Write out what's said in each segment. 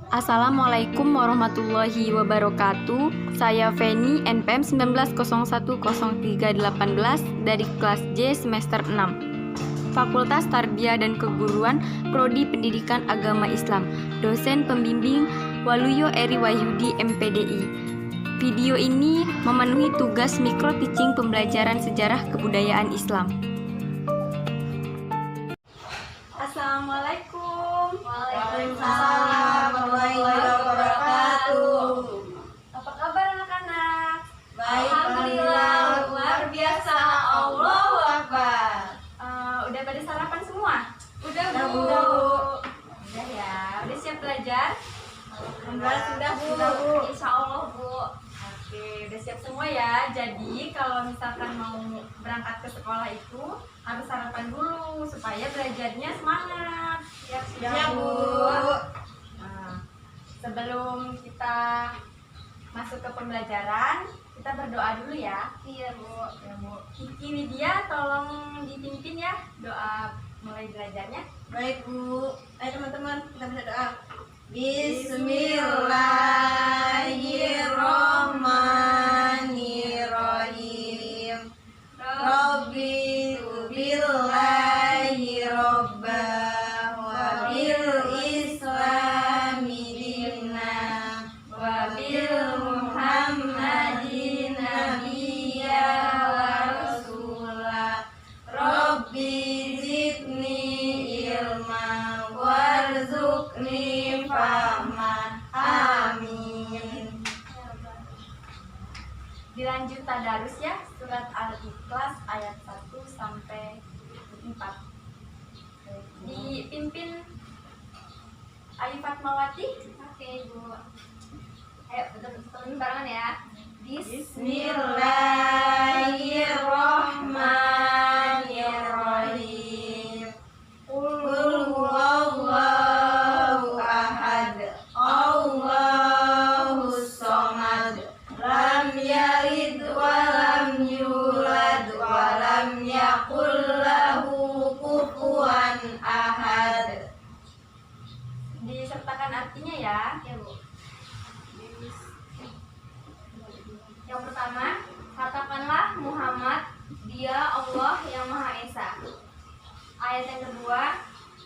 Assalamualaikum warahmatullahi wabarakatuh. Saya Feni, NPM 19010318 dari kelas J semester 6. Fakultas Tarbiyah dan Keguruan, Prodi Pendidikan Agama Islam. Dosen pembimbing Waluyo Eri Wahyudi, MPDI. Video ini memenuhi tugas micro teaching pembelajaran sejarah kebudayaan Islam. Assalamualaikum. Waalaikumsalam warahmatullahi wabarakatuh. Apa kabar anak-anak? Baik, alhamdulillah, luar biasa. Allahu Akbar. Udah pada sarapan semua? Udah, Bu. Udah ya. Udah siap belajar? Alhamdulillah sudah, Bu. Insya Allah, Bu. Oke, udah siap semua ya. Jadi kalau misalkan mau berangkat ke sekolah itu harus sarapan dulu supaya belajarnya semangat. Siap, Bu. Nah, sebelum kita masuk ke pembelajaran, kita berdoa dulu ya. Iya, Bu. Ya, Bu. Kiki Widya tolong dipimpin ya doa mulai belajarnya. Baik, Bu. Ayo teman-teman, kita bisa doa. Bismillahirrahmanirrahim. Rabbi billahi robba wa bil islami dinna wa bil muhammadin nabiyya wa rasulah. Rabbi zidni ilma warzuqni fahma. Amin. Dilanjut tadarus ya, surat Al-Ikhlas ayat 1 sampai 4. Dipimpin Ayu Fatmawati. Oke, Bu. Ayo, betul-betul barengan ya. Bismillahirrahmanirrahim. Qul huwallahu ahad, Allahus samad, lam yalid wa lam yulad wa lam yakul lahu kufuwan ahad. Disertakan artinya ya. Ya, Bu. Yang pertama, katakanlah Muhammad, dia Allah yang Maha Esa. Ayat yang kedua,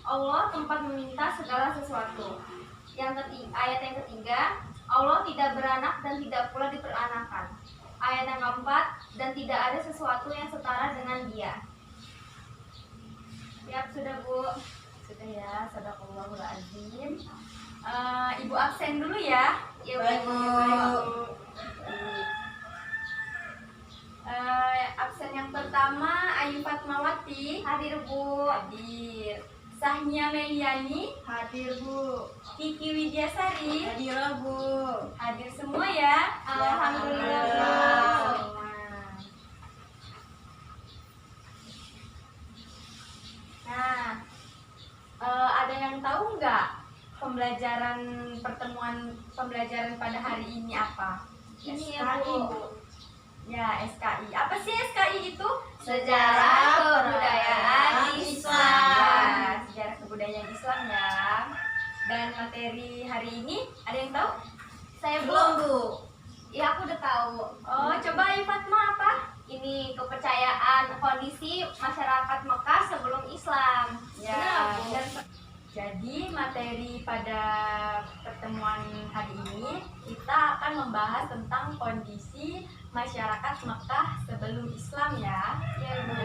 Allah tempat meminta segala sesuatu. Ayat yang ketiga, Allah tidak beranak dan tidak pula diperanakan. Ayat yang keempat, dan tidak ada sesuatu yang setara dengan dia. Siap sudah, Bu? Sudah ya, sadaqallahul azim. Ibu absen dulu ya. Ya, baik, Bu. Absen yang pertama Ayu Fatmawati. Hadir, Bu. Hadir. Sahnia Meliani. Hadir, Bu. Kiki Widyasari. Hadir, Bu. Hadir semua ya. Alhamdulillah, Bu. Alhamdulillah. Nah, ada yang tahu nggak pembelajaran pada hari ini apa? Ini ya, Bu. Ya, SKI. Apa sih SKI itu? Sejarah Kebudayaan Islam. Ya, sejarah kebudayaan Islam ya. Dan materi hari ini ada yang tahu? Saya Belum, Bu. Ya, aku udah tahu. Oh, coba Ayu Fatma apa? Ini kepercayaan kondisi masyarakat Mekah sebelum Islam. Ya, benar. Jadi materi pada pertemuan hari ini kita akan membahas tentang kondisi masyarakat Mekah sebelum Islam ya. Ya, Bu.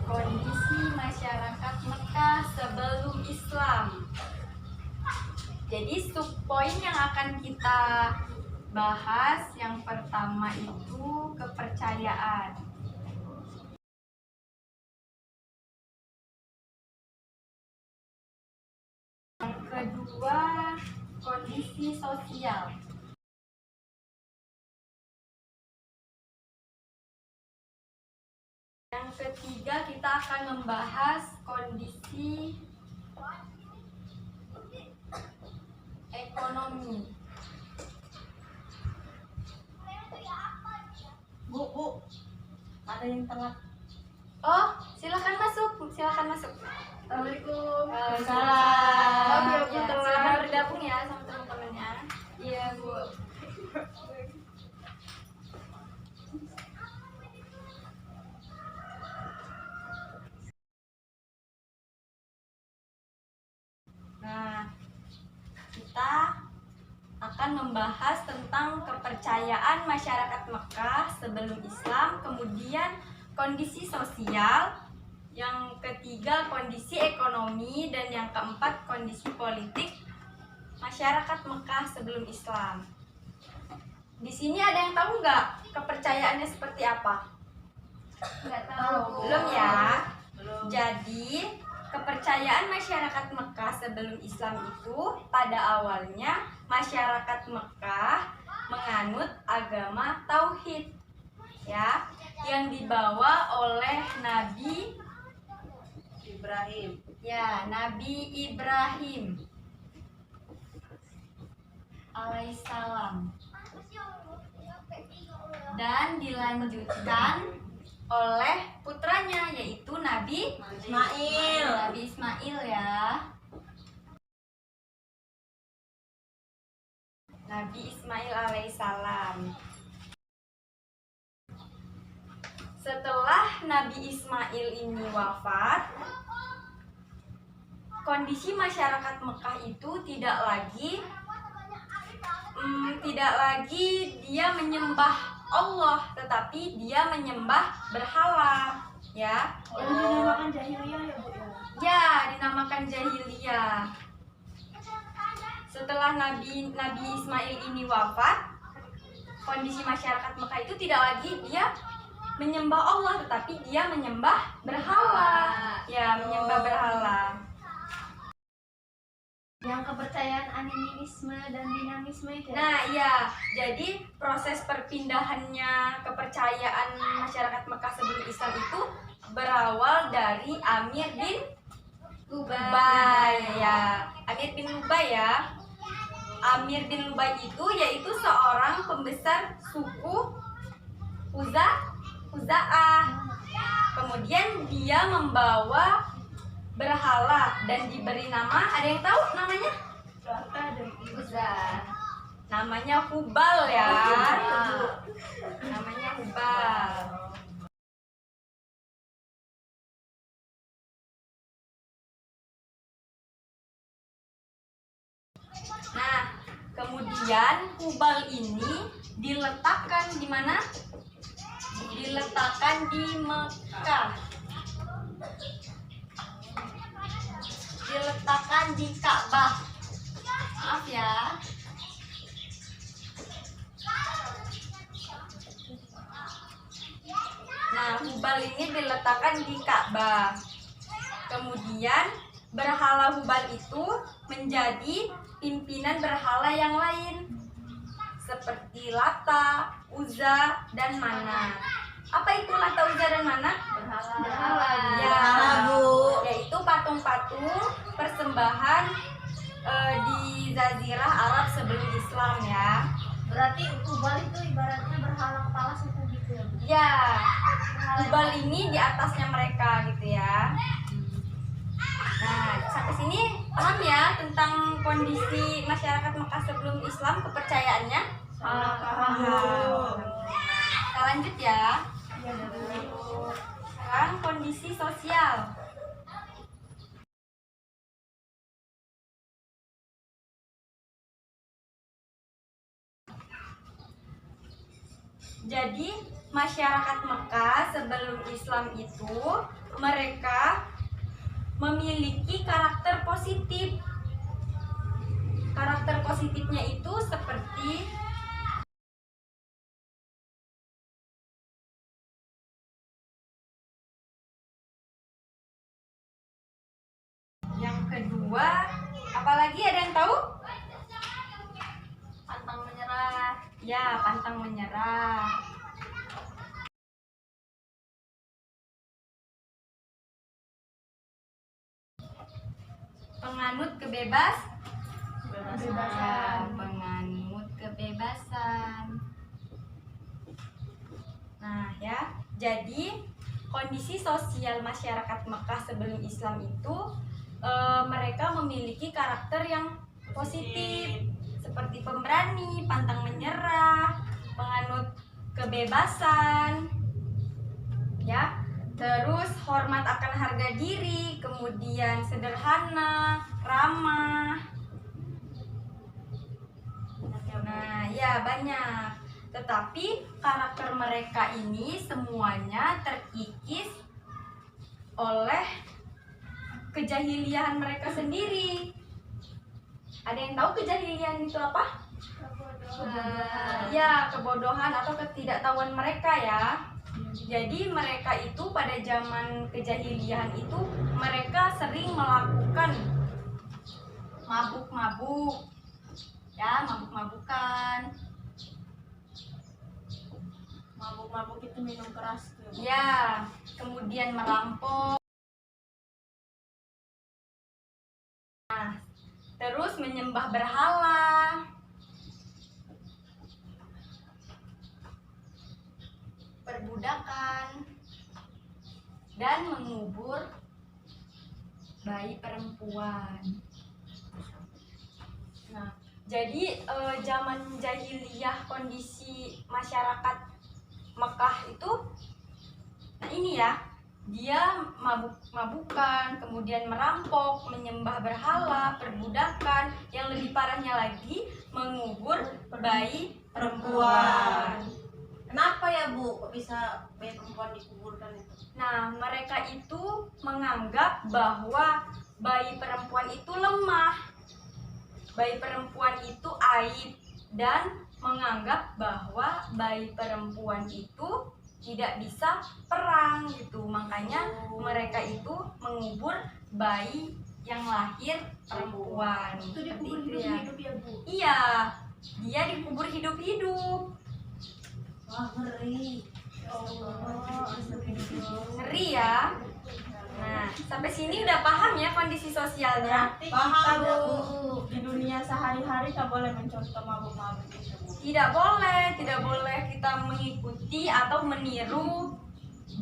Kondisi masyarakat Mekah sebelum Islam. Jadi subpoin yang akan kita bahas yang pertama itu kepercayaan. Yang kedua kondisi sosial. Yang ketiga kita akan membahas kondisi Ekonomi. Bu, ada yang telat. Oh, silakan masuk, silakan masuk. Assalamualaikum. Waalaikumsalam. Maaf ya, Bu, Ya, telat. silakan bergabung ya sama teman-temannya. Iya, Bu. Nah, kita akan membahas tentang kepercayaan masyarakat Mekah sebelum Islam, kemudian kondisi sosial, yang ketiga kondisi ekonomi, dan yang keempat kondisi politik masyarakat Mekah sebelum Islam. Di sini ada yang tahu nggak kepercayaannya seperti apa? Nggak tahu. Belum ya? Belum. Jadi, kepercayaan masyarakat Mekah sebelum Islam itu pada awalnya masyarakat Mekah menganut agama tauhid, ya, yang dibawa oleh Nabi Ibrahim. Nabi Ibrahim alaihissalam, dan dilanjutkan oleh putranya yaitu Nabi Ismail ya. Nabi Ismail alaihissalam. Setelah Nabi Ismail ini wafat, kondisi masyarakat Mekah itu tidak lagi dia menyembah Allah, tetapi dia menyembah berhala, ya. Yang dinamakan jahiliyah ya, Bu, ya. Ya, dinamakan jahiliyah. Setelah Nabi Ismail ini wafat, kondisi masyarakat Mekah itu tidak lagi dia menyembah Allah, tetapi dia menyembah berhala. Ya, menyembah berhala. Yang kepercayaan animisme dan dinamisme itu. Nah, iya. Jadi proses perpindahannya kepercayaan masyarakat Mekah sebelum Islam itu berawal dari Amir bin Lubay ya. Amir bin Lubay ya. Amir bin Lubay itu yaitu seorang pembesar suku Khuza'ah. Kemudian dia membawa berhala dan diberi nama, ada yang tahu namanya? Namanya Hubal ya. Namanya Hubal. Nah, kemudian Hubal ini diletakkan di mana? Diletakkan di Mekah. Diletakkan di Ka'bah. Maaf ya. Nah, Hubal ini diletakkan di Ka'bah. Kemudian berhala Hubal itu menjadi pimpinan berhala yang lain seperti Lata, Uzza, dan Manat. Apa itu Lata, Uzza, dan Manat? Berhala. Ya, Bu. yaitu patung-patung persembahan di Jazirah Arab sebelum Islam ya. Berarti Hubal itu ibaratnya berhala kepala suku gitu ya, Bu? Ya, Hubal ini di atasnya mereka gitu ya. Nah, sampai sini paham ya tentang kondisi masyarakat Mekah sebelum Islam, kepercayaannya? Paham. Kita lanjut ya. Iya, Bu. Sekarang kondisi sosial. Jadi masyarakat Mekah sebelum Islam itu mereka memiliki karakter positif. Karakter positifnya itu seperti yang kedua, apalagi ada yang tahu? Pantang menyerah. Ya, pantang menyerah. penganut penganut kebebasan. Nah, ya. Jadi, kondisi sosial masyarakat Mekah sebelum Islam itu mereka memiliki karakter yang positif, seperti pemberani, pantang menyerah, penganut kebebasan, ya. Terus hormat akan harga diri, kemudian sederhana, ramah. Nah, ya banyak. Tetapi karakter mereka ini semuanya terkikis oleh kejahilian mereka sendiri. Ada yang tahu kejahilian itu apa? Ya, kebodohan atau ketidaktahuan mereka ya. Jadi mereka itu pada zaman kejahilian itu mereka sering melakukan mabuk-mabuk, ya, mabuk-mabukan. Mabuk-mabuk itu minum keras tuh. Ya, kemudian merampok. Nah, terus menyembah berhala. Perbudakan dan mengubur bayi perempuan. Nah, jadi zaman jahiliyah kondisi masyarakat Mekah itu, nah ini ya, dia mabuk-mabukan, kemudian merampok, menyembah berhala, perbudakan, yang lebih parahnya lagi mengubur bayi perempuan. Kenapa ya Bu, kok bisa bayi perempuan dikuburkan itu? Nah, mereka itu menganggap bahwa bayi perempuan itu lemah, bayi perempuan itu aib, dan menganggap bahwa bayi perempuan itu tidak bisa perang gitu. Makanya mereka itu mengubur bayi yang lahir perempuan. Itu Seperti dikubur itu ya. hidup-hidup ya Bu? Iya, dia dikubur hidup-hidup. Wah, ngeri. Ya Allah, Ngeri ya. Nah, sampai sini udah paham ya kondisi sosialnya? berarti Paham, kita Bu. Bu, di dunia sehari-hari tak boleh mencontoh mabuk-mabuk itu Bu. Tidak boleh kita mengikuti atau meniru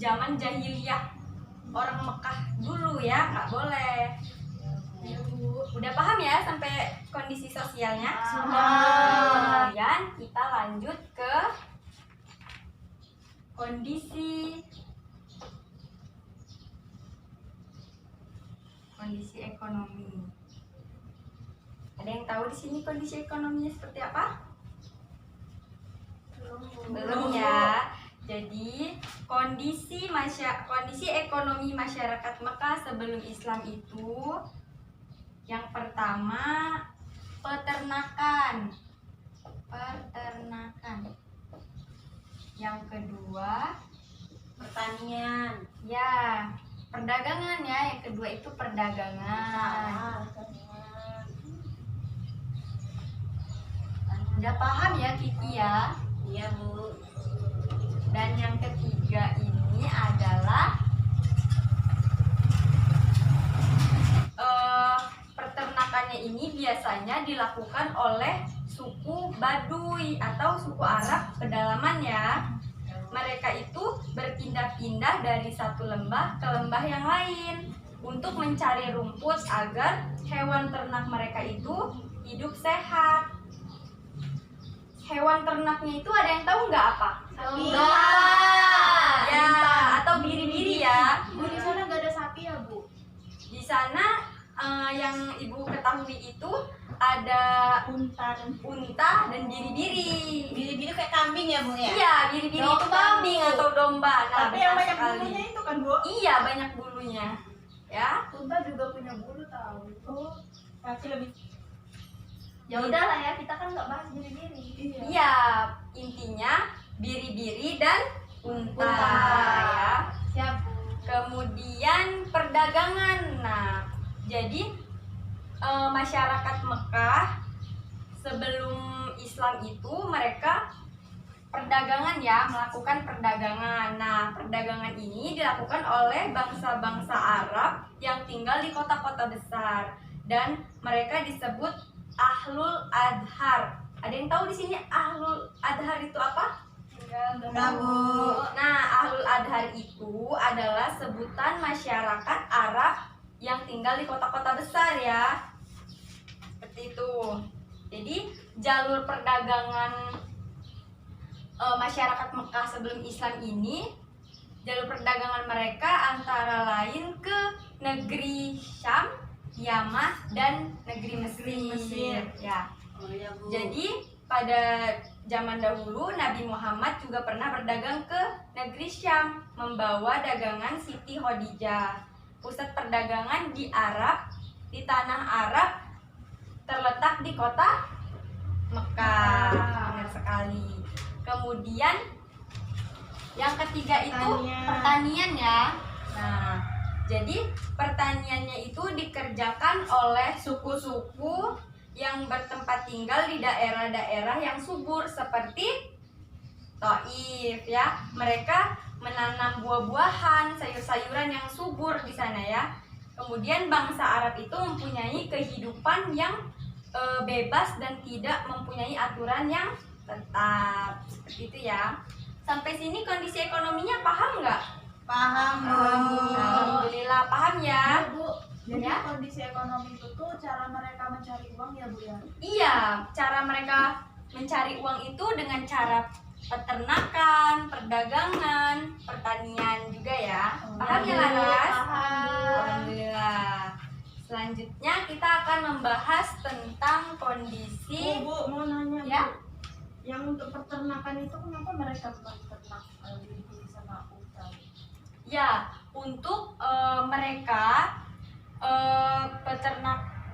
zaman jahiliyah orang Mekah dulu ya, nggak boleh. Udah paham ya sampai kondisi sosialnya? Sudah. Kemudian kita lanjut ke kondisi ekonomi. Ada yang tahu di sini kondisi ekonominya seperti apa? Belum ya. Jadi kondisi ekonomi masyarakat Mekah sebelum Islam itu, yang pertama peternakan. Yang kedua Pertanian. ya perdagangan ya. Yang kedua itu perdagangan. Pertanian. Udah paham ya Kiki ya? Iya Bu. Dan yang ketiga ini adalah peternakannya ini biasanya dilakukan oleh suku Baduy atau suku Arab pedalaman ya. Mereka itu berpindah-pindah dari satu lembah ke lembah yang lain untuk mencari rumput agar hewan ternak mereka itu hidup sehat. Hewan ternaknya itu ada yang tahu nggak apa? Sapi. Ya, atau biri-biri ya. Bu, di sana nggak ada sapi ya Bu? Di sana yang ibu ketahui itu ada unta dan biri-biri. Biri-biri kayak kambing ya Bu ya? Iya, biri-biri itu Domba, kambing Bu. atau domba. Nah, Tapi yang benar banyak sekali. bulunya itu kan Bu? Iya, banyak bulunya. Ya. Unta juga punya bulu tahu. Oh, kaki lebih. Ya udahlah ya, kita kan nggak bahas diri-diri. Iya, intinya biri-biri dan unta Unta. ya. Siap Bu. Kemudian perdagangan. Nah, jadi masyarakat Mekah sebelum Islam itu mereka perdagangan ya, melakukan perdagangan. Nah, perdagangan ini dilakukan oleh bangsa-bangsa Arab yang tinggal di kota-kota besar. dan mereka disebut Ahlul Adhar. Ada yang tahu di sini Ahlul Adhar itu apa? Enggak, Bu. Nah, Ahlul Adhar itu adalah sebutan masyarakat Arab yang tinggal di kota-kota besar ya. Seperti itu. Jadi, jalur perdagangan masyarakat Mekah sebelum Islam ini, jalur perdagangan mereka antara lain ke negeri Syam, Yamah, dan negeri Mesir. Ya. Oh ya, Bu. Jadi pada zaman dahulu Nabi Muhammad juga pernah berdagang ke negeri Syam, membawa dagangan Siti Khadijah. Pusat perdagangan di Arab, di tanah Arab, terletak di kota Mekah. Benar sekali. Kemudian yang ketiga itu pertanian ya. Nah, jadi pertaniannya itu dikerjakan oleh suku-suku yang bertempat tinggal di daerah-daerah yang subur seperti Taif ya. Mereka menanam buah-buahan, sayur-sayuran yang subur di sana ya. Kemudian bangsa Arab itu mempunyai kehidupan yang bebas dan tidak mempunyai aturan yang tetap. Seperti itu ya. Sampai sini kondisi ekonominya paham nggak? Paham, Bu. Alhamdulillah paham ya. Bu, jadi Ya. kondisi ekonomi itu tuh cara mereka mencari uang ya Bu ya? Iya, cara mereka mencari uang itu dengan cara peternakan, perdagangan, pertanian juga ya. Paham ya Laras? Paham. Alhamdulillah. Selanjutnya kita akan membahas tentang kondisi Bu, mau nanya ya. Bu. Yang untuk peternakan itu kenapa mereka beternak di sama unta? Ya, untuk mereka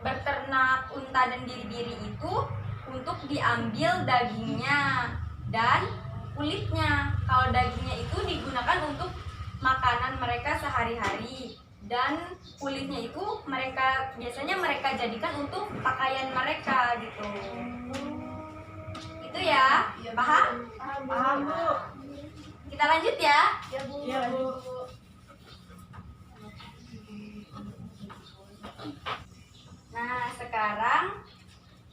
beternak unta dan biri-biri itu untuk diambil dagingnya dan kulitnya. Kalau dagingnya itu digunakan untuk makanan mereka sehari-hari dan kulitnya itu biasanya mereka jadikan untuk pakaian mereka gitu. Itu ya, paham? Paham Bu. Kita lanjut ya. Ya Bu. Iya Bu. Nah, sekarang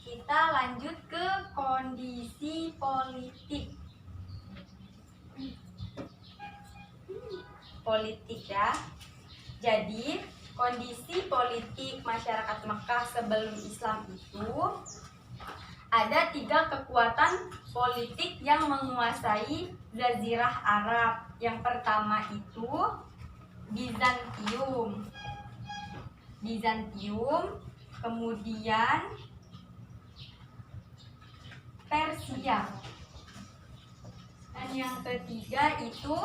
kita lanjut ke kondisi politik. Politik ya. Jadi, kondisi politik masyarakat Mekah sebelum Islam itu ada 3 kekuatan politik yang menguasai Jazirah Arab. Yang pertama itu Bizantium, kemudian Persia, dan yang ketiga itu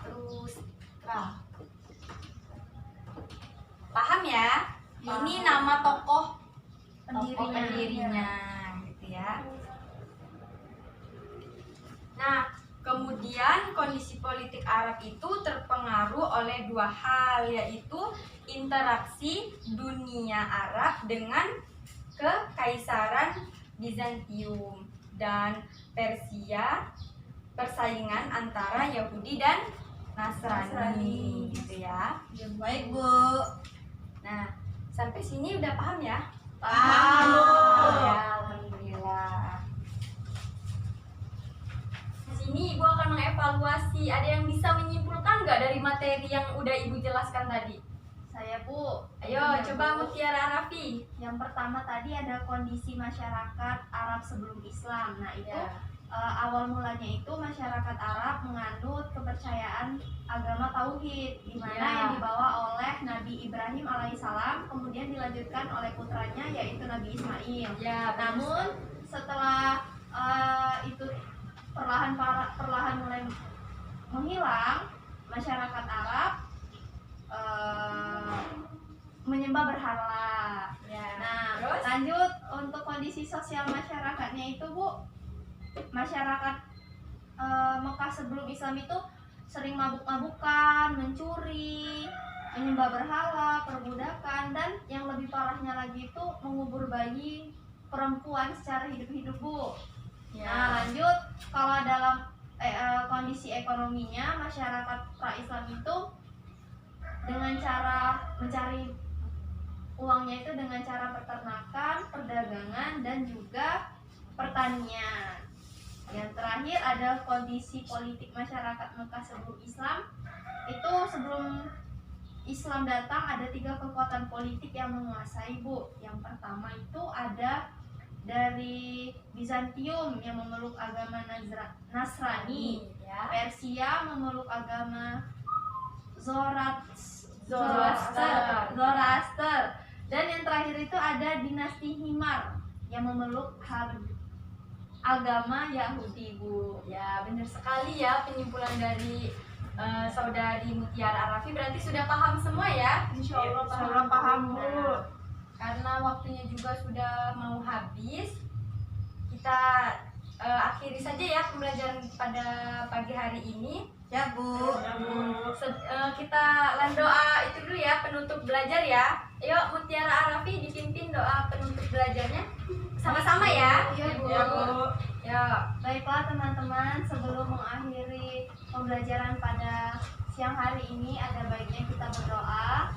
Rustra. Paham ya? Ini nama tokoh pendirinya gitu ya. Nah, kemudian kondisi politik Arab itu terpengaruh oleh 2 hal, yaitu interaksi dunia Arab dengan Kekaisaran Bizantium dan Persia, persaingan antara Yahudi dan Nasrani gitu ya. Baik, Bu. Nah, sampai sini udah paham ya? Paham, Bu. Ya, alhamdulillah. Di sini Ibu akan mengevaluasi. Ada yang bisa menyimpulkan nggak dari materi yang udah Ibu jelaskan tadi? Saya Bu. Ayo, coba Mutiara Arafi. Yang pertama tadi ada kondisi masyarakat Arab sebelum Islam. Nah itu Ya. awal mulanya itu masyarakat Arab menganut kepercayaan agama tauhid, di mana Ya. yang dibawa oleh Nabi Ibrahim alaihissalam, kemudian dilanjutkan oleh putranya yaitu Nabi Ismail. Ya, Namun setelah itu perlahan mulai menghilang, masyarakat Arab menyembah berhala. ya. Nah, Terus? lanjut untuk kondisi sosial masyarakatnya itu Bu, masyarakat Mekah sebelum Islam itu sering mabuk-mabukan, mencuri, menyembah berhala, perbudakan, dan yang lebih parahnya lagi itu mengubur bayi perempuan secara hidup-hidup Bu. Ya. Nah lanjut, kalau dalam kondisi ekonominya masyarakat pra-Islam itu dengan cara mencari uangnya itu dengan cara peternakan, perdagangan, dan juga pertanian. Yang terakhir ada kondisi politik masyarakat Mekah sebelum Islam. Itu sebelum Islam datang ada 3 kekuatan politik yang menguasai, Bu. Yang pertama itu ada dari Bizantium yang memeluk agama Nasrani, Ya. Persia memeluk agama Zoroaster. Dan yang terakhir itu ada dinasti Himar yang memeluk agama Yahudi, Bu. Ya, benar sekali ya penyimpulan dari Saudari Mutiara Arafi, berarti sudah paham semua ya? Insya Allah paham, Bu. Karena waktunya juga sudah mau habis, kita akhiri saja ya pembelajaran pada pagi hari ini. Ya, Bu. Kita lan doa itu dulu ya, penutup belajar ya. Ayo Mutiara Arafi dipimpin doa penutup belajarnya sama-sama ya. Iya, Bu. Ya. Baiklah teman-teman, sebelum mengakhiri pembelajaran pada siang hari ini, ada baiknya kita berdoa.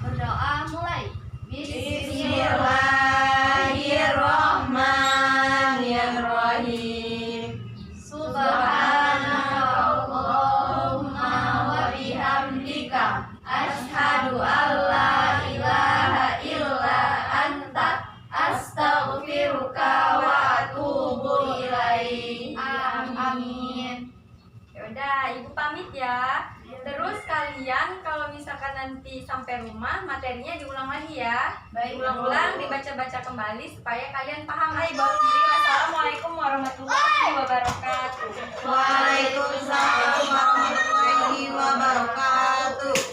Berdoa mulai. Bismillahirrahmanirrahim. Subhanaka Allahumma wa bihamdika asyhadu an la ilaha illa anta astaghfiruka wa atubu ilaik. Amin. Yaudah, Ibu pamit ya. Terus kalian kalau misalkan nanti sampai rumah materinya diulang lagi ya. Baik, Ulang-ulang, dibaca-baca kembali supaya kalian paham. Hai, bawa sendiri. Wassalamualaikum warahmatullahi wabarakatuh. Waalaikumsalam warahmatullahi wabarakatuh.